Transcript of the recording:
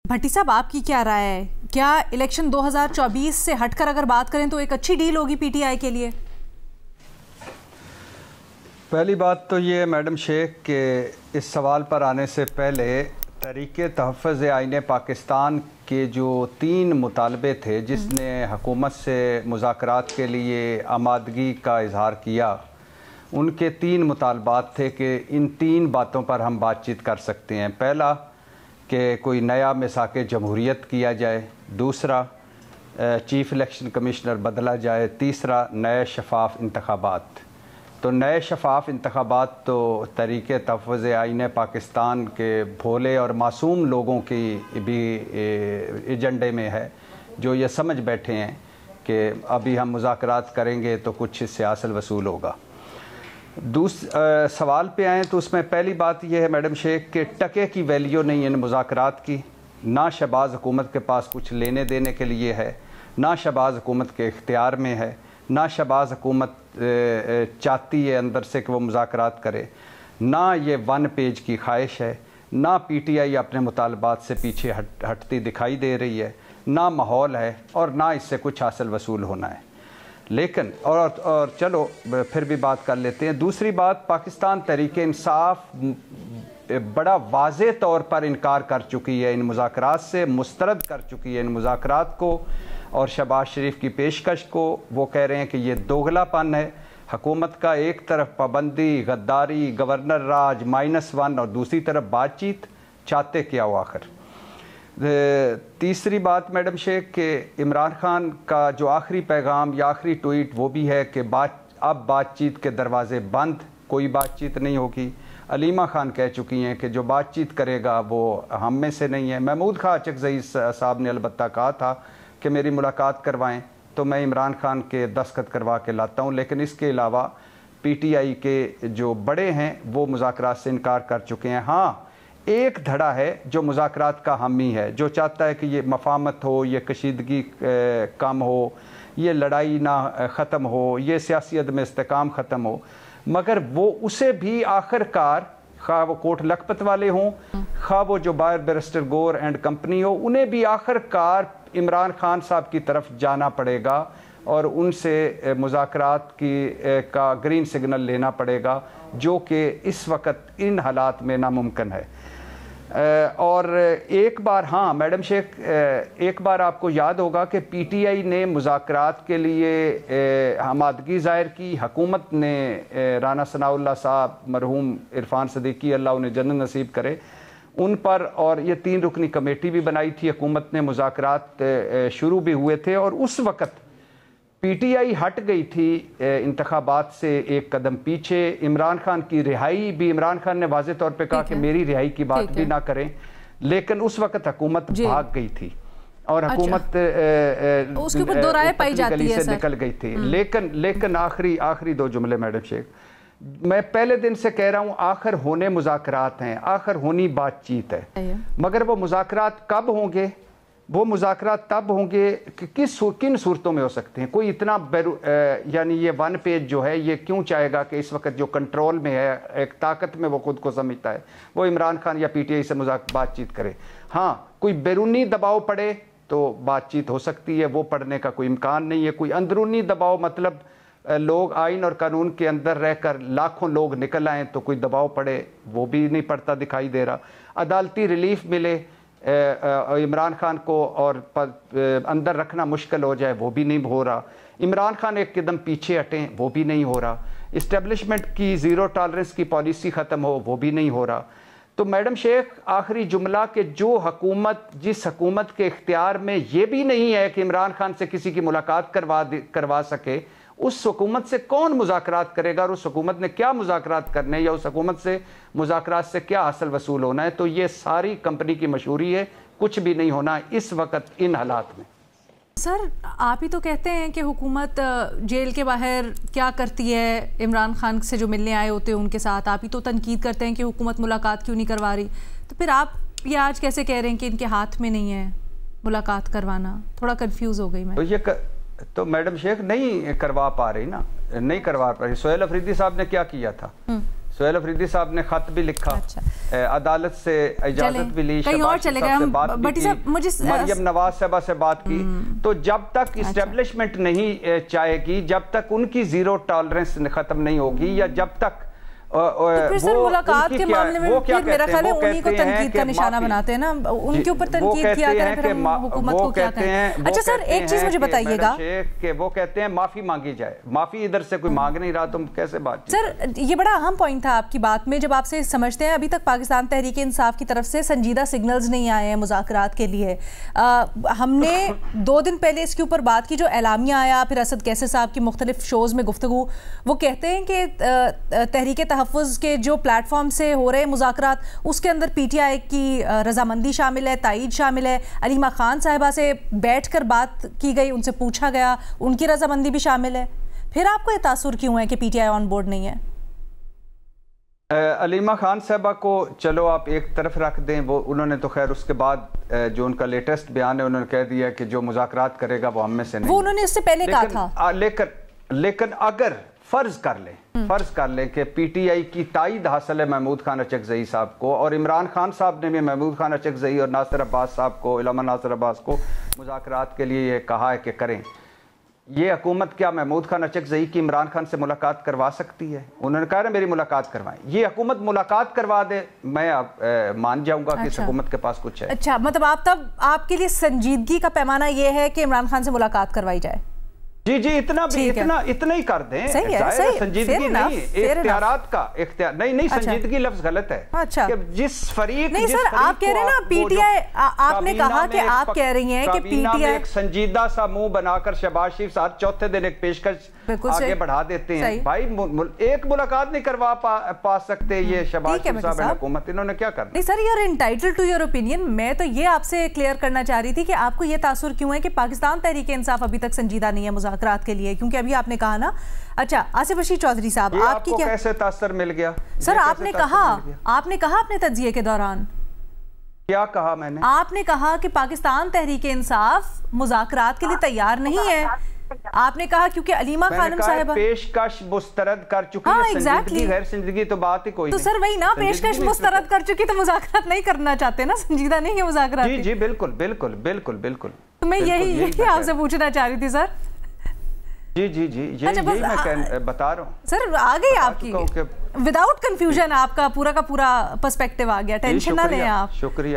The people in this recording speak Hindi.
भट्टी साहब, आपकी क्या राय है? क्या इलेक्शन 2024 से हटकर अगर बात करें तो एक अच्छी डील होगी पीटीआई के लिए? पहली बात तो ये मैडम शेख के इस सवाल पर आने से पहले तहरीक तहफ़्फ़ुज़ आईन पाकिस्तान के जो 3 मुतालबे थे जिसने हुकूमत से मुज़ाकरात के लिए आमादगी का इजहार किया, उनके 3 मुतालबात थे कि इन 3 बातों पर हम बातचीत कर सकते हैं। पहला कि कोई नया मिसाक़े जमहूरियत किया जाए, दूसरा चीफ़ इलेक्शन कमिश्नर बदला जाए, तीसरा नए शफाफ इंतखाबात। तो नए शफाफ इंतखाबात तो तहरीक तहफ़्फ़ुज़ आईन पाकिस्तान के भोले और मासूम लोगों की भी एजेंडे में है, जो ये समझ बैठे हैं कि अभी हम मुज़ाकरात करेंगे तो कुछ इससे हासिल वसूल होगा। सवाल पे आएँ तो उसमें पहली बात यह है मैडम शेख के टके की वैल्यू नहीं इन मुज़ाकरात की। ना शहबाज हुकूमत के पास कुछ लेने देने के लिए है, ना शहबाज हुकूमत के इख्तियार में है, ना शहबाज हुकूमत चाहती है अंदर से कि वो मुज़ाकरात करे, ना ये 1 पेज की ख्वाहिश है, ना पीटीआई अपने मुतालबात से पीछे हटती दिखाई दे रही है, ना माहौल है और ना इससे कुछ हासिल वसूल होना है। लेकिन और चलो फिर भी बात कर लेते हैं। दूसरी बात, पाकिस्तान तहरीक इंसाफ बड़ा वाज़े तौर पर इनकार कर चुकी है इन मुज़ाकरात से, मुस्तरद कर चुकी है इन मुज़ाकरात को और शहबाज शरीफ की पेशकश को। वो कह रहे हैं कि ये दोगलापन है हुकूमत का, एक तरफ पाबंदी, गद्दारी, गवर्नर राज -1 और दूसरी तरफ बातचीत। चाहते क्या हो आखिर? तीसरी बात मैडम शेख के इमरान खान का जो आखिरी पैगाम या आखिरी ट्वीट वो भी है कि अब बातचीत के दरवाजे बंद, कोई बातचीत नहीं होगी। अलीमा खान कह चुकी हैं कि जो बातचीत करेगा वो हम में से नहीं है। महमूद खां अचकज़ई साहब ने अलबत्ता कहा था कि मेरी मुलाकात करवाएं तो मैं इमरान खान के दस्तखत करवा के लाता हूं, लेकिन इसके अलावा पीटीआई के जो बड़े हैं वो मुज़ाकरात से इनकार कर चुके हैं। हाँ, एक धड़ा है जो मुज़ाकरात का हामी है, जो चाहता है कि ये मफामत हो, ये कशीदगी कम हो, ये लड़ाई ना ख़त्म हो, ये सियासी अदम इस्तेकाम ख़त्म हो, मगर वो उसे भी आखिरकार खा वो कोट लखपत वाले हों, खा वो जो बायर बैरिस्टर गोर एंड कंपनी हो, उन्हें भी आखिरकार इमरान खान साहब की तरफ जाना पड़ेगा और उनसे मुज़ाकरात का ग्रीन सिग्नल लेना पड़ेगा, जो कि इस वक्त इन हालात में नामुमकिन है। और एक बार, हाँ मैडम शेख, एक बार आपको याद होगा कि पीटीआई ने मुज़ाकरात के लिए आमादगी ज़ाहिर की। हुकूमत ने राना सनाउल्लाह साहब, मरहूम इरफान सदीकी, अल्लाह उन्हें जन्नत नसीब करे, उन पर और ये 3 रुकनी कमेटी भी बनाई थी। हुकूमत ने मुज़ाकरात शुरू भी हुए थे और उस वक़्त पीटीआई हट गई थी इंतखाबात से एक कदम पीछे। इमरान खान की रिहाई भी, इमरान खान ने वाज़े तौर पे कहा कि मेरी रिहाई की बात भी ना करें, लेकिन उस वक़्त हुकूमत भाग गई थी और हुकूमत उसके ऊपर दो राय पाई जाती है से निकल गई थी। लेकिन आखिरी 2 जुमले मैडम शेख, मैं पहले दिन से कह रहा हूँ आखिर होने मुज़ाकरात हैं, आखिर होनी बातचीत है, मगर वो मुज़ाकरात कब होंगे? वो मुज़ाकरात तब होंगे कि किन सूरतों में हो सकते हैं। कोई इतना यानी ये 1 पेज जो है ये क्यों चाहेगा कि इस वक्त जो कंट्रोल में है, एक ताकत में वो खुद को समझता है, वो इमरान खान या पीटीआई से बातचीत करे? हाँ, कोई बैरूनी दबाव पड़े तो बातचीत हो सकती है, वो पढ़ने का कोई इम्कान नहीं है। कोई अंदरूनी दबाव, मतलब लोग आइन और कानून के अंदर रहकर लाखों लोग निकल आएँ तो कोई दबाव पड़े, वो भी नहीं पड़ता दिखाई दे रहा। अदालती रिलीफ मिले इमरान खान को और अंदर रखना मुश्किल हो जाए, वो भी नहीं हो रहा। इमरान खान एक कदम पीछे हटें, वो भी नहीं हो रहा। इस्टेब्लिशमेंट की ज़ीरो टॉलरेंस की पॉलिसी ख़त्म हो, वो भी नहीं हो रहा। तो मैडम शेख, आखिरी जुमला कि जो हुकूमत, जिस हुकूमत के इख्तियार में ये भी नहीं है कि इमरान खान से किसी की मुलाकात करवा सके, उस हुकूमत से कौन मुज़ाकरात करेगा और उस हुकूमत ने क्या मुज़ाकरात करने या उस हुकूमत से मुज़ाकरात से क्या हासिल वसूल होना है? तो ये सारी कंपनी की मशहूरी है, कुछ भी नहीं होना इस वक्त इन हालात में। सर, आप ही तो कहते हैं कि हुकूमत जेल के बाहर क्या करती है, इमरान खान से जो मिलने आए होते हैं उनके साथ आप ही तो तनकीद करते हैं कि हुकूमत मुलाकात क्यों नहीं करवा रही, तो फिर आप ये आज कैसे कह रहे हैं कि इनके हाथ में नहीं है मुलाकात करवाना? थोड़ा कंफ्यूज हो गई मैं। तो मैडम शेख नहीं करवा पा रही ना, नहीं करवा पा रही। सोहेल अफरीदी साहब ने क्या किया था? सुहेल अफरीदी साहब ने खत भी लिखा, अच्छा। अदालत से इजाजत भी ली, कहीं और चले गए हम, मरियम नवाज साहबा से बात की। तो जब तक इस्टेब्लिशमेंट नहीं चाहेगी, जब तक उनकी जीरो टॉलरेंस खत्म नहीं होगी, या जब तक तो फिर सर मुलाकात के मामले में फिर मेरा ख्याल है उन्हीं को तनकीद का निशाना बनाते हैं ना, उनके ऊपर तनकीद किया करें, फिर हम हुकूमत को क्या कहें। अच्छा सर, एक चीज मुझे बताइएगा कि वो कहते हैं माफी मांगी जाए, माफी इधर से कोई मांग नहीं रहा, तुम कैसे बात। सर ये बड़ा अहम पॉइंट था आपकी बात में, जब आपसे समझते हैं अभी तक पाकिस्तान तहरीक इंसाफ की तरफ से संजीदा सिग्नल्स नहीं आए हैं मुज़ाकरात के लिए। हमने 2 दिन पहले इसके ऊपर बात की, जो एलामिया आया फिर असद कैसर साहब की मुख्तलिफ शोज़ में गुफ्तगू, वो कहते हैं कि तहरीक तहफ़्फ़ुज़ के जो प्लेटफॉर्म से हो रहे मुज़ाकरात उसके अंदर PTI की रजामंदी शामिल है, ताईद शामिल है, अलीमा खान साहिबा से बैठकर बात की गई, उनसे पूछा गया, उनकी रजामंदी भी शामिल है। फिर आपको ये तासुर क्यों है कि PTI ऑन बोर्ड नहीं है? अलीमा खान साहबा को चलो आप एक तरफ रख दें, वो उन्होंने तो खैर उसके बाद जो उनका लेटेस्ट बयान है उन्होंने कह दिया कि जो मुज़ाकरात करेगा वो हम में से नहीं। वो उन्होंने इससे पहले कहा था। लेकिन अगर फर्ज कर ले कि PTI की ताईद हासिल है महमूद खान अचकज़ई साहब को, और इमरान खान साहब ने भी महमूद खान अचकज़ई और नासिर अब्बास साहब को, इलामा नासिर अब्बास को मुज़ाकरात के लिए ये कहा है कि करें, ये हुकूमत क्या महमूद खान अचकज़ई की इमरान खान से मुलाकात करवा सकती है? उन्होंने कहा ना मेरी मुलाकात करवाएं, ये हुकूमत मुलाकात करवा दे, मैं अब मान जाऊंगा कि इस हुकूमत के पास कुछ है। अच्छा, मतलब आप तब आपके लिए संजीदगी का पैमाना ये है कि इमरान खान से मुलाकात करवाई जाए? जी इतना ही कर दें। सही है, संजीदगी नहीं, इख्तियारात का इख्तियार नहीं, संजीदगी लफ्ज गलत है। अच्छा, जिस फरीक नहीं सर, आप कह रहे हैं ना PTI, आपने कहा कि आप कह रही हैं कि PTI एक संजीदा सा मुंह बनाकर शहबाज शरीफ साहब चौथे दिन एक पेशकश आगे बढ़ा देते हैं। भाई एक मुलाकात नहीं करवा पा सकते ये शहबाज शरीफ साहब हुकूमत, इन्होंने क्या करना? नहीं sir, you are entitled to your opinion. मैं तो ये आपसे क्लियर करना चाह रही थी कि आपको ये तासुर क्यों है कि पाकिस्तान तहरीक इंसाफ अभी तक संजीदा नहीं है मुज़ाकरात के लिए, क्योंकि अभी आपने कहा ना। अच्छा, आसिफ रशीद चौधरी साहब, आपकी क्या कैसे तासर मिल गया? सर आपने कहा अपने तज्जिए के दौरान, क्या कहा मैंने? आपने कहा कि पाकिस्तान तहरीक इंसाफ मुज़ाकरात के लिए तैयार नहीं है। आपने कहा क्योंकि अलीमा खानम साहिबा पेशकश मुस्तरद कर चुकी है। संजीदगी गैर संजीदगी तो बात ही कोई तो नहीं। सर वही ना, पेशकश मुस्तरद कर चुकी तो मुज़ाकरात नहीं करना चाहते ना, संजीदा नहीं है मुज़ाकरात। जी बिल्कुल। तो मैं यही आपसे पूछना चाह रही थी सर। जी यही मैं बता रहा हूँ सर। आ गई आपकी विदाउट कंफ्यूजन, आपका पूरा का पूरा पर्सपेक्टिव आ गया, टेंशन ना लें आप। शुक्रिया।